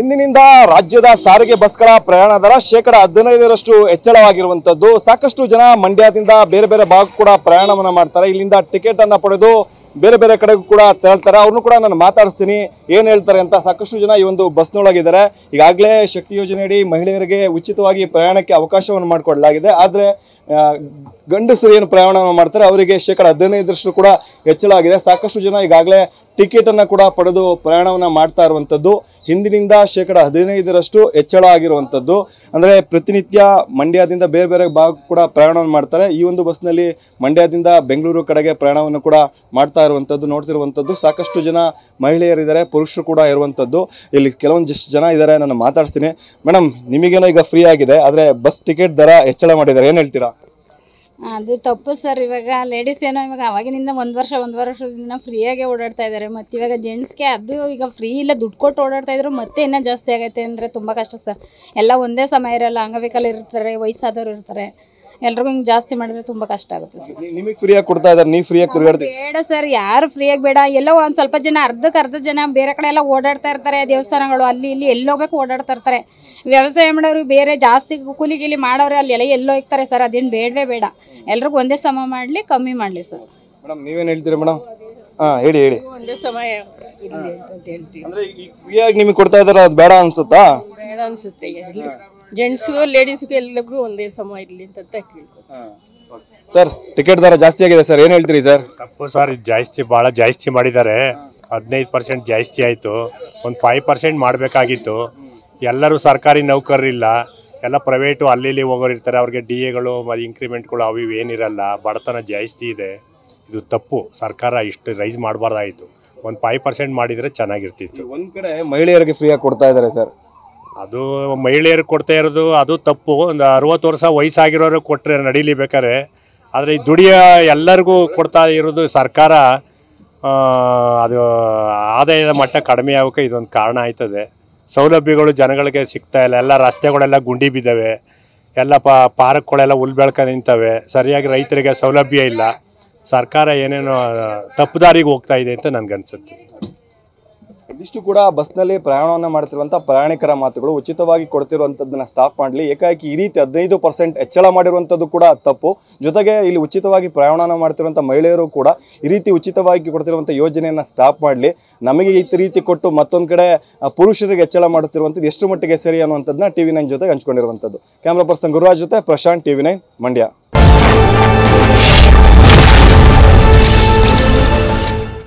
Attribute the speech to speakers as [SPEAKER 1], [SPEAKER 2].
[SPEAKER 1] ಇಂದಿನಿಂದ ರಾಜ್ಯದ ಸಾರಿಗೆ ಬಸ್ಗಳ ಪ್ರಯಾಣ ದರ 15% ಹೆಚ್ಚಳವಾಗಿರುವಂತದ್ದು. ಸಾಕಷ್ಟು ಜನ ಮಂಡ್ಯದಿಂದ ಬೇರೆ ಬೇರೆ ಭಾಗ ಕೂಡ ಪ್ರಯಾಣವನ್ನ ಮಾಡ್ತಾರೆ. ಇಲ್ಲಿಂದ ಟಿಕೆಟ್ ಅನ್ನ ಪಡೆದು ಬೇರೆ ಬೇರೆ ಕಡೆಗೂ ಕೂಡ ತೆರಳ್ತಾರೆ. ಅವ್ರನ್ನು ಕೂಡ ನಾನು ಮಾತಾಡಿಸ್ತೀನಿ, ಏನು ಹೇಳ್ತಾರೆ ಅಂತ. ಸಾಕಷ್ಟು ಜನ ಈ ಒಂದು ಬಸ್ನೊಳಗಿದ್ದಾರೆ. ಈಗಾಗಲೇ ಶಕ್ತಿ ಯೋಜನೆಯಡಿ ಮಹಿಳೆಯರಿಗೆ ಉಚಿತವಾಗಿ ಪ್ರಯಾಣಕ್ಕೆ ಅವಕಾಶವನ್ನು ಮಾಡಿಕೊಡಲಾಗಿದೆ. ಆದರೆ ಗಂಡಸರು ಏನು ಪ್ರಯಾಣವನ್ನು ಮಾಡ್ತಾರೆ ಅವರಿಗೆ 15% ಕೂಡ ಹೆಚ್ಚಳ ಆಗಿದೆ. ಸಾಕಷ್ಟು ಜನ ಈಗಾಗಲೇ ಟಿಕೆಟ್ ಅನ್ನ ಕೂಡ ಪಡೆದು ಪ್ರಯಾಣವನ್ನ ಮಾಡ್ತಾ ಇರುವಂತದ್ದು. ಹಿಂದಿನಿಂದ 15% ಹೆಚ್ಚಳ ಆಗಿರುವಂತದ್ದು. ಅಂದ್ರೆ ಪ್ರತಿನಿತ್ಯ ಮಂಡ್ಯದಿಂದ ಬೇರೆ ಬೇರೆ ಭಾಗ ಕೂಡ ಪ್ರಯಾಣವನ್ನು ಮಾಡ್ತಾರೆ. ಈ ಒಂದು ಬಸ್ನಲ್ಲಿ ಮಂಡ್ಯದಿಂದ ಬೆಂಗಳೂರು ಕಡೆಗೆ ಪ್ರಯಾಣವನ್ನು ಕೂಡ ಮಾಡ್ತಾ ಇರುವಂತದ್ದು ನೋಡ್ತಿರುವಂತದ್ದು. ಸಾಕಷ್ಟು ಜನ ಮಹಿಳೆಯರಿದ್ದಾರೆ, ಪುರುಷರು ಕೂಡ ಇರುವಂತದ್ದು. ಇಲ್ಲಿ ಕೆಲವೊಂದಿಷ್ಟು ಜನ ಇದ್ದಾರೆ, ನಾನು ಮಾತಾಡ್ತೀನಿ. ಮೇಡಮ್, ನಿಮಗೇನೋ ಈಗ ಫ್ರೀ ಆಗಿದೆ, ಆದ್ರೆ ಬಸ್ ಟಿಕೆಟ್ ದರ ಹೆಚ್ಚಳ ಮಾಡಿದ್ದಾರೆ, ಏನ್ ಹೇಳ್ತೀರಾ?
[SPEAKER 2] ಅದು ತಪ್ಪು ಸರ್. ಇವಾಗ ಲೇಡೀಸ್ ಏನೋ ಇವಾಗ ಅವಾಗಿನಿಂದ ಒಂದು ವರ್ಷದಿಂದ ಫ್ರೀಯಾಗೆ ಓಡಾಡ್ತಾ ಇದ್ದಾರೆ. ಮತ್ತು ಇವಾಗ ಜೆಂಟ್ಸ್ಗೆ ಅದು ಈಗ ಫ್ರೀ ಇಲ್ಲ, ದುಡ್ಡು ಕೊಟ್ಟು ಓಡಾಡ್ತಾ ಇದ್ರು ಮತ್ತೆ ಇನ್ನೂ ಜಾಸ್ತಿ ಆಗೈತೆ ಅಂದರೆ ತುಂಬ ಕಷ್ಟ ಸರ್. ಎಲ್ಲ ಒಂದೇ ಸಮಯ ಇರಲ್ಲ, ಅಂಗವಿಕಲ ಇರ್ತಾರೆ, ವಯಸ್ಸಾದವ್ರು ಇರ್ತಾರೆ, ಎಲ್ರಿಗೂ ಹಿಂಗೆ ಜಾಸ್ತಿ ಮಾಡಿದ್ರೆ ತುಂಬ ಕಷ್ಟ ಆಗುತ್ತೆ ಸರ್.
[SPEAKER 1] ನಿಮಗೆ ಫ್ರೀಯಾಗಿ ಕೊಡ್ತಾ ಇದ್ದಾರೆ, ನೀವು ಫ್ರೀಯಾಗಿ ತಿರುಗಾಡ್ತೀವಿ?
[SPEAKER 2] ಬೇಡ ಸರ್, ಯಾರು ಫ್ರೀಯಾಗಿ ಬೇಡ. ಎಲ್ಲೋ ಒಂದು ಸ್ವಲ್ಪ ಜನ ಅರ್ಧ ಜನ ಬೇರೆ ಕಡೆ ಎಲ್ಲ ಓಡಾಡ್ತಾ ಇರ್ತಾರೆ, ದೇವಸ್ಥಾನಗಳು ಅಲ್ಲಿ ಇಲ್ಲಿ ಎಲ್ಲೋಗ್ಬೇಕು ಓಡಾಡ್ತಾ ಇರ್ತಾರೆ. ವ್ಯವಸಾಯ ಮಾಡೋರು ಬೇರೆ ಜಾಸ್ತಿ ಕೂಲಿ ಗೀಲಿ ಮಾಡೋರು ಅಲ್ಲಿ ಎಲ್ಲ ಎಲ್ಲೋ ಇರ್ತಾರೆ ಸರ್. ಅದೇನು ಬೇಡವೇ ಬೇಡ, ಎಲ್ರಿಗೂ ಒಂದೇ ಸಮ ಮಾಡಲಿ, ಕಮ್ಮಿ ಮಾಡಲಿ ಸರ್.
[SPEAKER 1] ಮೇಡಮ್, ನೀವೇನು ಹೇಳ್ತೀರಿ ಮೇಡಮ್? ಹೇಳಿ.
[SPEAKER 3] ಒಂದೇ ಸಮಯ ಇರಲಿ ಅಂತ ಹೇಳ್ತೀವಿ.
[SPEAKER 1] ಅಂದ್ರೆ ಈಗ ಫ್ರೀಯಾಗಿ ನಿಮಗೆ ಕೊಡ್ತಾ ಇದಾರೆ, ಅದು ಬೇಡ ಅನ್ಸುತ್ತಾ?
[SPEAKER 3] ಬೇಡ ಅನ್ಸುತ್ತೆ. ಜೆಂಟ್ಸ್ಗೂ ಲೇಡೀಸ್ಗೂ ಎಲ್ಲರಿಗೂ ಒಂದೇ ಸಮ ಇರಲಿ ಅಂತ ಕೇಳ್ಕೊತೀವಿ.
[SPEAKER 1] ಸರ್, ಟಿಕೆಟ್ ದರ ಜಾಸ್ತಿ ಆಗಿದೆ ಸರ್, ಏನ್ ಹೇಳ್ತೀರಿ ಸರ್?
[SPEAKER 4] ತಪ್ಪು ಸರ್, ಇದು ಭಾಳ ಜಾಸ್ತಿ ಮಾಡಿದ್ದಾರೆ. 15% ಜಾಸ್ತಿ ಆಯಿತು. ಒಂದು 5% ಮಾಡಬೇಕಾಗಿತ್ತು. ಎಲ್ಲರೂ ಸರ್ಕಾರಿ ನೌಕರರಿಲ್ಲ, ಎಲ್ಲ ಪ್ರೈವೇಟು ಅಲ್ಲಿ ಇಲ್ಲಿ ಹೋಗೋರು ಇರ್ತಾರೆ. ಅವ್ರಿಗೆ DAಗಳು ಮತ್ತು ಇಂಕ್ರಿಮೆಂಟ್ಗಳು ಅವು ಇವು ಏನಿರಲ್ಲ. ಬಡತನ ಜಾಸ್ತಿ ಇದೆ. ಇದು ತಪ್ಪು. ಸರ್ಕಾರ ಇಷ್ಟು ರೈಸ್ ಮಾಡಬಾರ್ದಾಯಿತು. ಒಂದು 5% ಮಾಡಿದರೆ ಚೆನ್ನಾಗಿರ್ತಿತ್ತು.
[SPEAKER 1] ಒಂದ್ ಕಡೆ ಮಹಿಳೆಯರಿಗೆ ಫ್ರೀಯಾಗಿ ಕೊಡ್ತಾ ಇದ್ದಾರೆ ಸರ್,
[SPEAKER 4] ಅದು ಮಹಿಳೆಯರಿಗೆ ಕೊಡ್ತಾ ಇರೋದು ಅದು ತಪ್ಪು. ಒಂದು 60 ವರ್ಷ ವಯಸ್ಸಾಗಿರೋರು ಕೊಟ್ಟರೆ ನಡೀಲಿ ಬೇಕಾರೆ. ಆದರೆ ಈ ದುಡಿಯ ಎಲ್ಲರಿಗೂ ಕೊಡ್ತಾ ಇರೋದು ಸರ್ಕಾರ, ಅದು ಆದಾಯದ ಮಟ್ಟ ಕಡಿಮೆ ಆಗೋಕ್ಕೆ ಇದೊಂದು ಕಾರಣ ಆಯ್ತದೆ. ಸೌಲಭ್ಯಗಳು ಜನಗಳಿಗೆ ಸಿಗ್ತಾ ಇಲ್ಲ. ಎಲ್ಲ ರಸ್ತೆಗಳೆಲ್ಲ ಗುಂಡಿ ಬಿದ್ದಾವೆ, ಎಲ್ಲ ಪಾರ್ಕ್ಗಳೆಲ್ಲ ಹುಲ್ ಬೆಳ್ಕ ನಿಂತವೆ. ಸರಿಯಾಗಿ ರೈತರಿಗೆ ಸೌಲಭ್ಯ ಇಲ್ಲ. ಸರ್ಕಾರ ಏನೇನೋ ತಪ್ಪು ದಾರಿಗೆ ಹೋಗ್ತಾ ಇದೆ ಅಂತ ನನಗನ್ಸುತ್ತೆ.
[SPEAKER 1] ಇದಿಷ್ಟು ಕೂಡ ಬಸ್ನಲ್ಲಿ ಪ್ರಯಾಣವನ್ನು ಮಾಡ್ತಿರುವಂಥ ಪ್ರಯಾಣಿಕರ ಮಾತುಗಳು. ಉಚಿತವಾಗಿ ಕೊಡ್ತಿರುವಂಥದ್ದನ್ನ ಸ್ಟಾಪ್ ಮಾಡಲಿ. ಏಕಾಏಕಿ ಈ ರೀತಿ 15% ಹೆಚ್ಚಳ ಮಾಡಿರುವಂಥದ್ದು ಕೂಡ ತಪ್ಪು. ಜೊತೆಗೆ ಇಲ್ಲಿ ಉಚಿತವಾಗಿ ಪ್ರಯಾಣವನ್ನು ಮಾಡ್ತಿರುವಂಥ ಮಹಿಳೆಯರು ಕೂಡ ಈ ರೀತಿ ಉಚಿತವಾಗಿ ಕೊಡ್ತಿರುವಂಥ ಯೋಜನೆಯನ್ನು ಸ್ಟಾಪ್ ಮಾಡಲಿ. ನಮಗೆ ಈ ರೀತಿ ಕೊಟ್ಟು ಮತ್ತೊಂದು ಕಡೆ ಪುರುಷರಿಗೆ ಹೆಚ್ಚಳ ಮಾಡುತ್ತಿರುವಂಥದ್ದು ಎಷ್ಟು ಮಟ್ಟಿಗೆ ಸರಿ ಅನ್ನುವಂಥದ್ದನ್ನ TV9 ಜೊತೆಗೆ ಹಂಚ್ಕೊಂಡಿರುವಂಥದ್ದು. ಕ್ಯಾಮ್ರಾ ಪರ್ಸನ್ ಗುರುರಾಜ್ ಜೊತೆ ಪ್ರಶಾಂತ್, TV9 ಮಂಡ್ಯ.